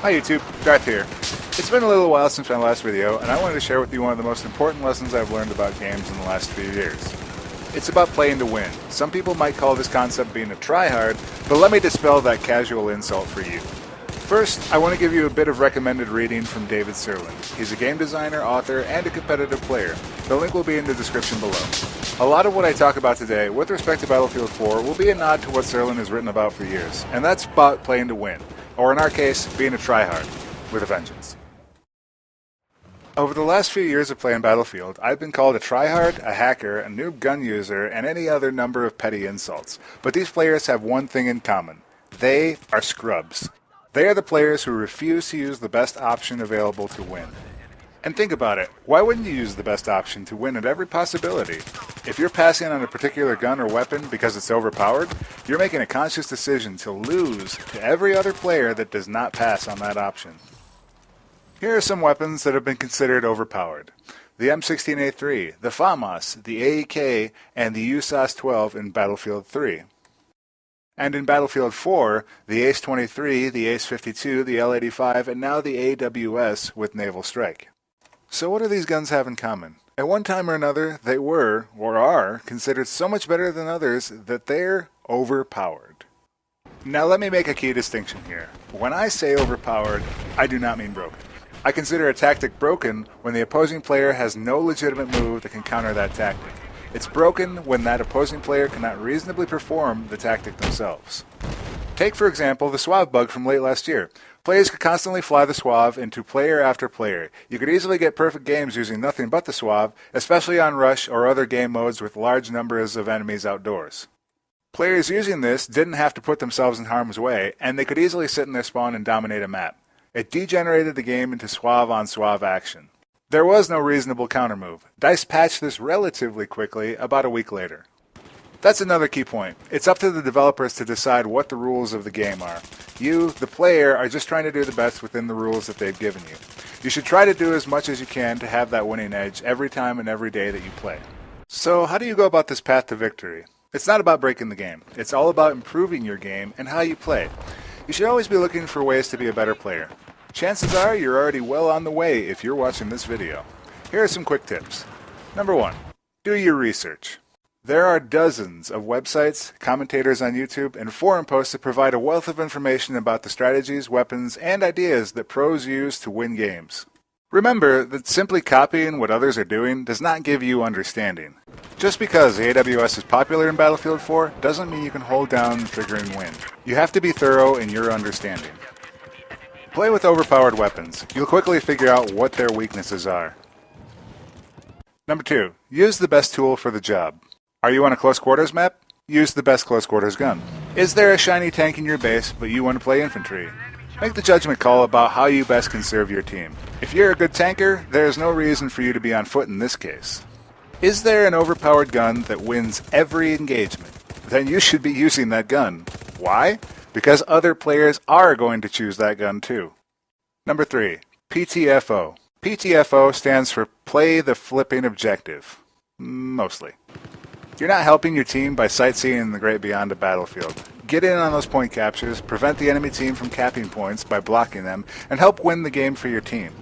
Hi YouTube, Darth here. It's been a little while since my last video, and I wanted to share with you one of the most important lessons I've learned about games in the last few years. It's about playing to win. Some people might call this concept being a tryhard, but let me dispel that casual insult for you. First, I want to give you a bit of recommended reading from David Sirlin. He's a game designer, author, and a competitive player. The link will be in the description below. A lot of what I talk about today, with respect to Battlefield 4, will be a nod to what Sirlin has written about for years, and that's about playing to win, or in our case, being a tryhard, with a vengeance. Over the last few years of playing Battlefield, I've been called a tryhard, a hacker, a noob gun user, and any other number of petty insults. But these players have one thing in common. They are scrubs. They are the players who refuse to use the best option available to win. And think about it, why wouldn't you use the best option to win at every possibility? If you're passing on a particular gun or weapon because it's overpowered, you're making a conscious decision to lose to every other player that does not pass on that option. Here are some weapons that have been considered overpowered. The M16A3, the FAMAS, the AEK, and the USAS-12 in Battlefield 3. And in Battlefield 4, the ACE-23, the ACE-52, the L-85, and now the AWS with Naval Strike. So what do these guns have in common? At one time or another, they were, or are, considered so much better than others that they're overpowered. Now let me make a key distinction here. When I say overpowered, I do not mean broken. I consider a tactic broken when the opposing player has no legitimate move that can counter that tactic. It's broken when that opposing player cannot reasonably perform the tactic themselves. Take, for example, the SWAV bug from late last year. Players could constantly fly the SWAV into player after player. You could easily get perfect games using nothing but the SWAV, especially on Rush or other game modes with large numbers of enemies outdoors. Players using this didn't have to put themselves in harm's way, and they could easily sit in their spawn and dominate a map. It degenerated the game into SWAV on SWAV action. There was no reasonable countermove. DICE patched this relatively quickly, about a week later. That's another key point. It's up to the developers to decide what the rules of the game are. You, the player, are just trying to do the best within the rules that they've given you. You should try to do as much as you can to have that winning edge every time and every day that you play. So how do you go about this path to victory? It's not about breaking the game. It's all about improving your game and how you play. You should always be looking for ways to be a better player. Chances are you're already well on the way if you're watching this video. Here are some quick tips. Number 1. Do your research. There are dozens of websites, commentators on YouTube, and forum posts that provide a wealth of information about the strategies, weapons, and ideas that pros use to win games. Remember that simply copying what others are doing does not give you understanding. Just because the AWS is popular in Battlefield 4 doesn't mean you can hold down the trigger and win. You have to be thorough in your understanding. Play with overpowered weapons. You'll quickly figure out what their weaknesses are. Number 2. Use the best tool for the job. Are you on a close quarters map? Use the best close quarters gun. Is there a shiny tank in your base but you want to play infantry? Make the judgment call about how you best can serve your team. If you're a good tanker, there is no reason for you to be on foot in this case. Is there an overpowered gun that wins every engagement? Then you should be using that gun. Why? Because other players are going to choose that gun too. Number 3. PTFO. PTFO stands for Play the Flipping Objective. Mostly. You're not helping your team by sightseeing in the great beyond of Battlefield. Get in on those point captures, prevent the enemy team from capping points by blocking them, and help win the game for your team.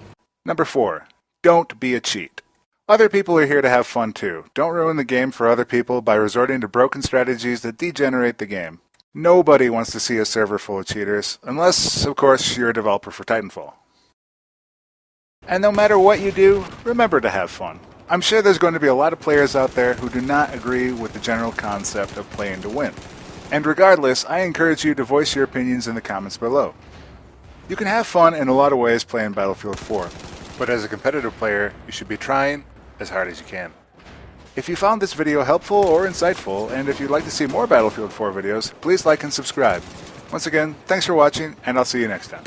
Number 4. Don't be a cheat. Other people are here to have fun too. Don't ruin the game for other people by resorting to broken strategies that degenerate the game. Nobody wants to see a server full of cheaters, unless, of course, you're a developer for Titanfall. And no matter what you do, remember to have fun. I'm sure there's going to be a lot of players out there who do not agree with the general concept of playing to win. And regardless, I encourage you to voice your opinions in the comments below. You can have fun in a lot of ways playing Battlefield 4, but as a competitive player, you should be trying as hard as you can. If you found this video helpful or insightful, and if you'd like to see more Battlefield 4 videos, please like and subscribe. Once again, thanks for watching, and I'll see you next time.